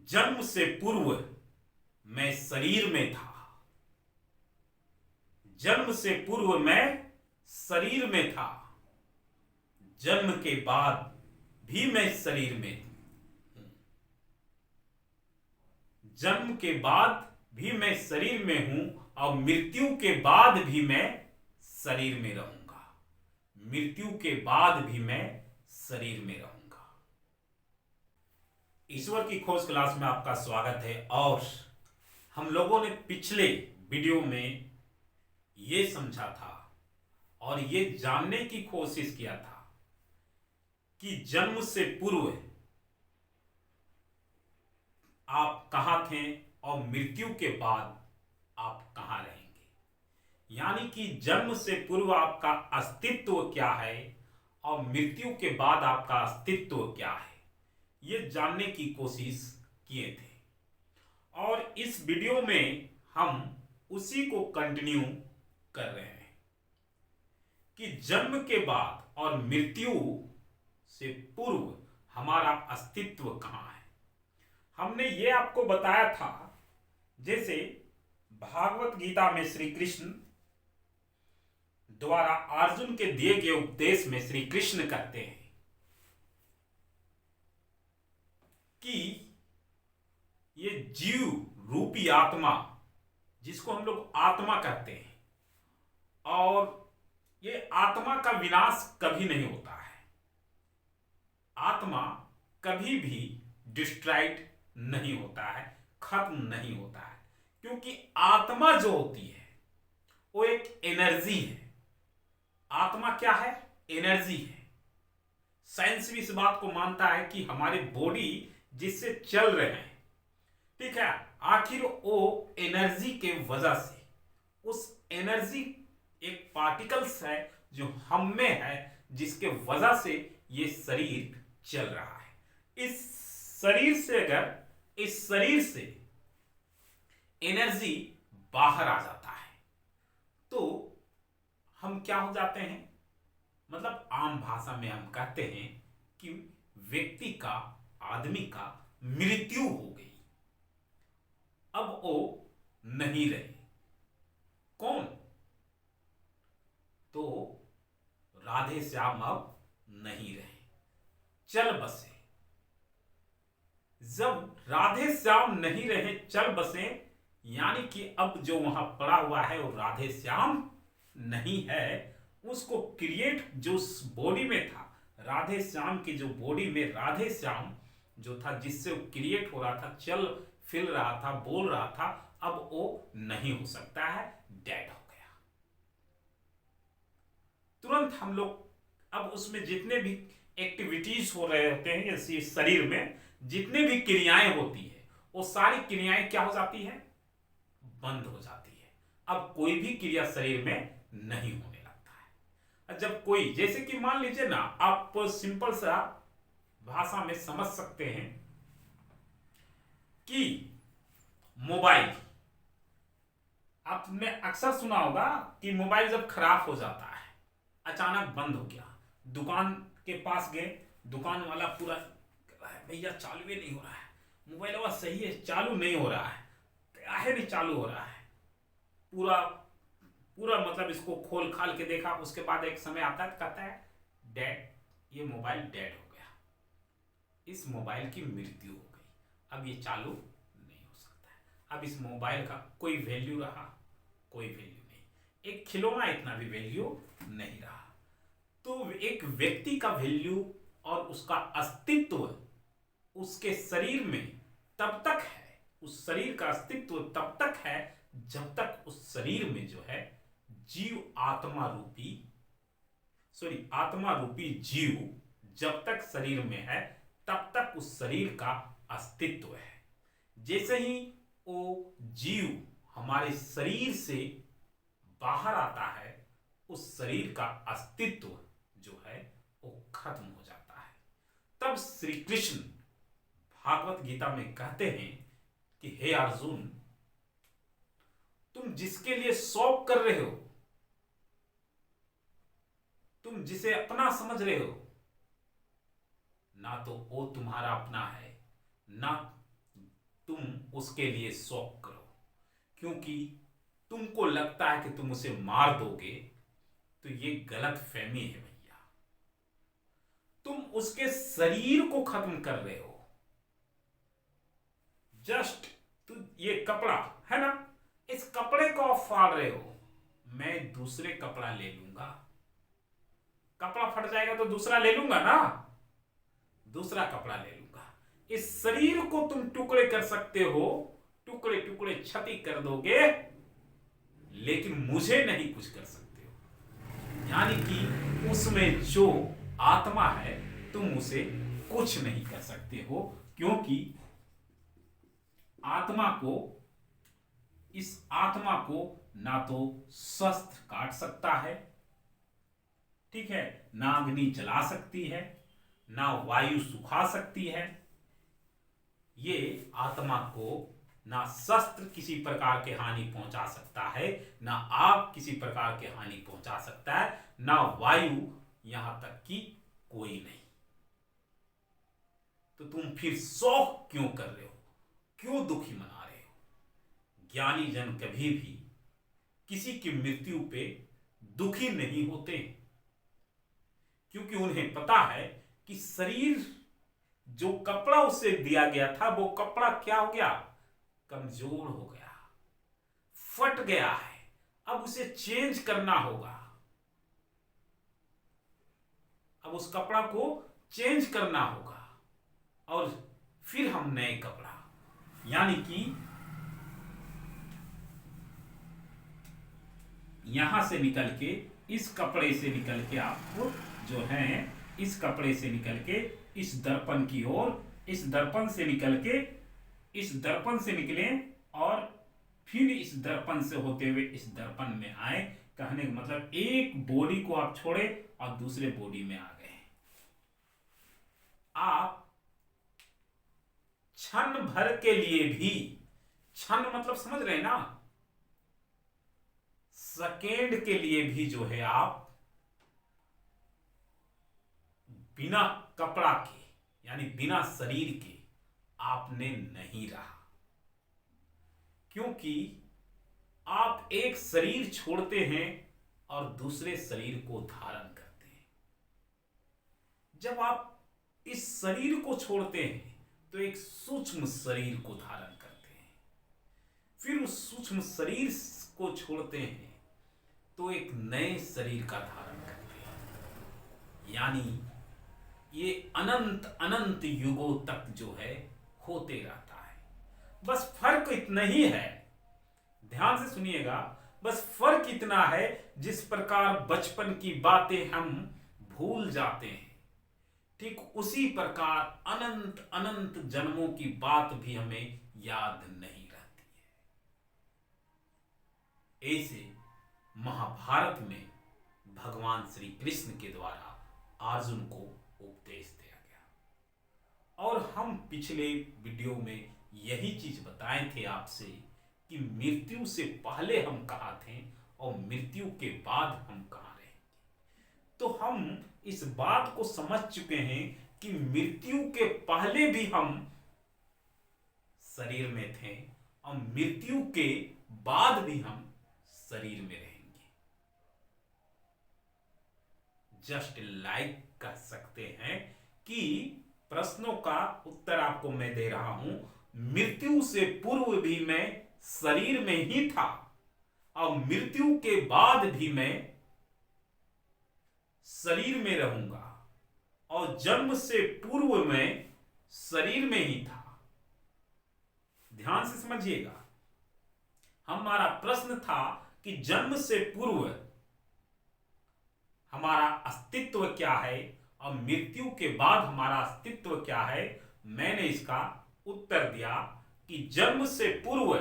जन्म से पूर्व मैं शरीर में था। जन्म से पूर्व मैं शरीर में था। जन्म के बाद भी मैं शरीर में हूं। जन्म के बाद भी मैं शरीर में हूं और मृत्यु के बाद भी मैं शरीर में रहूंगा। मृत्यु के बाद भी मैं शरीर में रहूंगा। ईश्वर की खोज क्लास में आपका स्वागत है। और हम लोगों ने पिछले वीडियो में ये समझा था और ये जानने की कोशिश किया था कि जन्म से पूर्व आप कहां थे और मृत्यु के बाद आप कहां रहेंगे। यानी कि जन्म से पूर्व आपका अस्तित्व क्या है और मृत्यु के बाद आपका अस्तित्व क्या है, ये जानने की कोशिश किए थे। और इस वीडियो में हम उसी को कंटिन्यू कर रहे हैं कि जन्म के बाद और मृत्यु से पूर्व हमारा अस्तित्व कहां है। हमने ये आपको बताया था, जैसे भागवत गीता में श्री कृष्ण द्वारा अर्जुन के दिए गए उपदेश में श्री कृष्ण कहते हैं कि ये जीव रूपी आत्मा, जिसको हम लोग आत्मा कहते हैं, और ये आत्मा का विनाश कभी नहीं होता है। आत्मा कभी भी डिस्ट्रॉयड नहीं होता है, खत्म नहीं होता है, क्योंकि आत्मा जो होती है वो एक एनर्जी है। आत्मा क्या है? एनर्जी है। साइंस भी इस बात को मानता है कि हमारे बॉडी जिससे चल रहे हैं, ठीक है, आखिर वो एनर्जी के वजह से, उस एनर्जी एक पार्टिकल्स है जो हम में है, जिसके वजह से ये शरीर चल रहा है। इस शरीर से अगर इस शरीर से एनर्जी बाहर आ जाता है तो हम क्या हो जाते हैं, मतलब आम भाषा में हम कहते हैं कि व्यक्ति का, आदमी का मृत्यु हो गई। अब वो नहीं रहे। कौन? तो राधे श्याम अब नहीं रहे, चल बसे। जब राधे श्याम नहीं रहे, चल बसे, यानी कि अब जो वहां पड़ा हुआ है वो राधे श्याम नहीं है। उसको क्रिएट जो बॉडी में था, राधे श्याम की जो बॉडी में राधे श्याम जो था, जिससे वो क्रिएट हो रहा था, चल फिर रहा था, बोल रहा था, अब वो नहीं हो सकता है, डेड हो गया। तुरंत हम लोग अब उसमें जितने भी एक्टिविटीज हो रहे होते हैं, जैसे शरीर में जितने भी क्रियाएं होती है, वो सारी क्रियाएं क्या हो जाती है? बंद हो जाती है। अब कोई भी क्रिया शरीर में नहीं होने लगता है। जब कोई, जैसे कि मान लीजिए ना, आप सिंपल सा भाषा में समझ सकते हैं कि मोबाइल, आपने अक्सर सुना होगा कि मोबाइल जब खराब हो जाता है, अचानक बंद हो गया, दुकान के पास गए, दुकान वाला पूरा भैया चालू ही नहीं हो रहा है, मोबाइल वाला सही है, चालू नहीं हो रहा है, काहे नहीं चालू हो रहा है, पूरा पूरा मतलब इसको खोल खाल के देखा। उसके बाद एक समय आता है, कहता है डेड, ये मोबाइल डेड हो गया, इस मोबाइल की मृत्यु हो गई, अब ये चालू नहीं हो सकता है। अब इस मोबाइल का कोई वैल्यू रहा? कोई वैल्यू नहीं। एक खिलौना इतना भी वैल्यू नहीं रहा। तो एक व्यक्ति का वैल्यू और उसका अस्तित्व उसके शरीर में तब तक है, उस शरीर का अस्तित्व तब तक है जब तक उस शरीर में जो है जीव, आत्मा रूपी जीव जब तक शरीर में है, तब तक उस शरीर का अस्तित्व है। जैसे ही वो जीव हमारे शरीर से बाहर आता है, उस शरीर का अस्तित्व जो है वो खत्म हो जाता है। तब श्री कृष्ण भागवत गीता में कहते हैं कि हे अर्जुन, तुम जिसके लिए शौक कर रहे हो, तुम जिसे अपना समझ रहे हो, ना तो वो तुम्हारा अपना है, ना तुम उसके लिए शौक करो, क्योंकि तुमको लगता है कि तुम उसे मार दोगे, तो ये गलत फहमी है भैया। तुम उसके शरीर को खत्म कर रहे हो। जस्ट तू ये कपड़ा है ना, इस कपड़े को आप फाड़ रहे हो, मैं दूसरे कपड़ा ले लूंगा। कपड़ा फट जाएगा तो दूसरा ले लूंगा ना, दूसरा कपड़ा ले लूंगा। इस शरीर को तुम टुकड़े कर सकते हो, टुकड़े टुकड़े क्षति कर दोगे, लेकिन मुझे नहीं कुछ कर सकते हो। यानी कि उसमें जो आत्मा है तुम उसे कुछ नहीं कर सकते हो, क्योंकि आत्मा को, इस आत्मा को ना तो शस्त्र काट सकता है, ठीक है, ना अग्नि जला सकती है, ना वायु सुखा सकती है। ये आत्मा को ना शस्त्र किसी प्रकार के हानि पहुंचा सकता है, ना आग किसी प्रकार के हानि पहुंचा सकता है, ना वायु, यहां तक कि कोई नहीं। तो तुम फिर शौक क्यों कर रहे हो, क्यों दुखी मना रहे हो? ज्ञानी जन कभी भी किसी की मृत्यु पे दुखी नहीं होते, क्योंकि उन्हें पता है कि शरीर, जो कपड़ा उसे दिया गया था, वो कपड़ा क्या हो गया, कमजोर हो गया, फट गया है, अब उसे चेंज करना होगा। अब उस कपड़ा को चेंज करना होगा और फिर हम नए कपड़ा, यानी कि यहां से निकल के, इस कपड़े से निकल के आपको जो है, इस कपड़े से निकल के इस दर्पण की ओर, इस दर्पण से निकल के इस दर्पण से निकले और फिर इस दर्पण से होते हुए इस दर्पण में आए। कहने का मतलब एक बॉडी को आप छोड़े और दूसरे बॉडी में आ गए। आप क्षण भर के लिए भी, क्षण मतलब समझ रहे हैं ना, सेकेंड के लिए भी जो है आप बिना कपड़ा के, यानी बिना शरीर के आपने नहीं रहा, क्योंकि आप एक शरीर छोड़ते हैं और दूसरे शरीर को धारण करते हैं। जब आप इस शरीर को छोड़ते हैं तो एक सूक्ष्म शरीर को धारण करते हैं, फिर उस सूक्ष्म शरीर को छोड़ते हैं तो एक नए शरीर का धारण करते हैं। यानी ये अनंत अनंत युगों तक जो है होते रहता है। बस फर्क इतना ही है, ध्यान से सुनिएगा, बस फर्क इतना है, जिस प्रकार बचपन की बातें हम भूल जाते हैं, ठीक उसी प्रकार अनंत अनंत जन्मों की बात भी हमें याद नहीं रहती है। ऐसे महाभारत में भगवान श्री कृष्ण के द्वारा अर्जुन को उपदेश दिया गया, और हम पिछले वीडियो में यही चीज बताए थे आपसे कि मृत्यु से पहले हम कहाँ थे और मृत्यु के बाद हम कहाँ रहेंगे। तो हम इस बात को समझ चुके हैं कि मृत्यु के पहले भी हम शरीर में थे और मृत्यु के बाद भी हम शरीर में रहेंगे। जस्ट लाइक कह सकते हैं कि प्रश्नों का उत्तर आपको मैं दे रहा हूं, मृत्यु से पूर्व भी मैं शरीर में ही था और मृत्यु के बाद भी मैं शरीर में रहूंगा, और जन्म से पूर्व में शरीर में ही था। ध्यान से समझिएगा, हमारा प्रश्न था कि जन्म से पूर्व हमारा अस्तित्व क्या है और मृत्यु के बाद हमारा अस्तित्व क्या है। मैंने इसका उत्तर दिया कि जन्म से पूर्व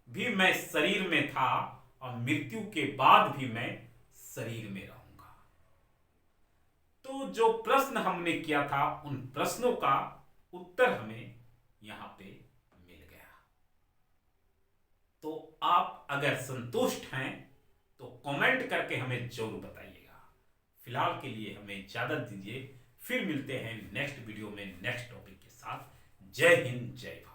भी मैं शरीर में था और मृत्यु के बाद भी मैं शरीर में रहूंगा। तो जो प्रश्न हमने किया था, उन प्रश्नों का उत्तर हमें यहां पे मिल गया। तो आप अगर संतुष्ट हैं तो कमेंट करके हमें जरूर बताइएगा। फिलहाल के लिए हमें इजाजत दीजिए, फिर मिलते हैं नेक्स्ट वीडियो में नेक्स्ट टॉपिक के साथ। जय हिंद, जय भारत।